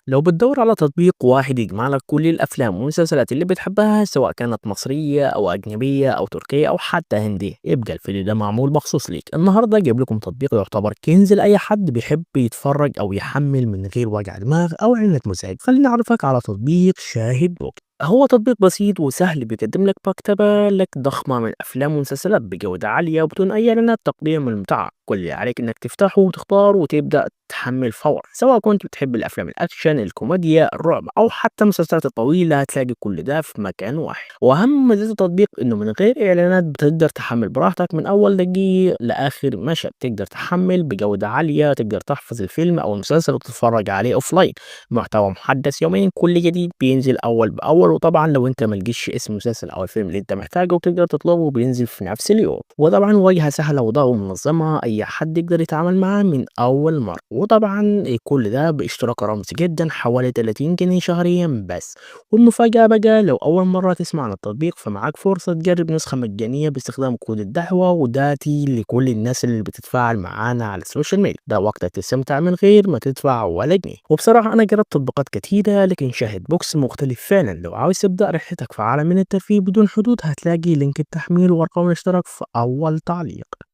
لو بتدور على تطبيق واحد يجمع لك كل الافلام والمسلسلات اللي بتحبها سواء كانت مصريه او اجنبيه او تركيه او حتى هنديه، يبقى الفيديو ده معمول مخصوص ليك. النهارده جايب لكم تطبيق يعتبر كنز لاي حد بيحب يتفرج او يحمل من غير وجع دماغ او عنة مزعج. خليني اعرفك على تطبيق شاهد بوك. هو تطبيق بسيط وسهل، بيقدم لك مكتبة لك ضخمة من أفلام ومسلسلات بجودة عالية وبدون أي إعلانات تقديم المتعة. كل اللي عليك إنك تفتحه وتختار وتبدأ تحمل فورا، سواء كنت بتحب الأفلام الأكشن، الكوميديا، الرعب أو حتى المسلسلات الطويلة، هتلاقي كل ده في مكان واحد. وأهم ميزة التطبيق إنه من غير إعلانات، بتقدر تحمل براحتك من أول دقيقة لآخر مشهد. تقدر تحمل بجودة عالية، تقدر تحفظ الفيلم أو المسلسل وتتفرج عليه أوفلاين. محتوى محدث يوميا، كل جديد بينزل أول بأول. وطبعا لو أنت ملقيتش اسم المسلسل أو الفيلم اللي أنت محتاجه، بتقدر تطلبه بينزل في نفس اليوم. وطبعا واجهة سهلة وإضاءة منظمة، أي حد يقدر يتعامل معاه من أول مرة. وطبعا كل ده باشتراك رمزي جدا، حوالي 30 جنيه شهريا بس. والمفاجأة بقى، لو أول مرة تسمع عن التطبيق فمعاك فرصة تجرب نسخة مجانية باستخدام كود الدعوة، وداتي لكل الناس اللي بتتفاعل معانا على السوشيال ميديا. ده وقتك تستمتع من غير ما تدفع ولا جنيه. وبصراحة أنا جربت تطبيقات كتيرة، لكن شاهد بوكس مختلف فعلا. لو عاوز تبدأ رحلتك في عالم من الترفيه بدون حدود، هتلاقي لينك التحميل وأرقام الاشتراك في أول تعليق.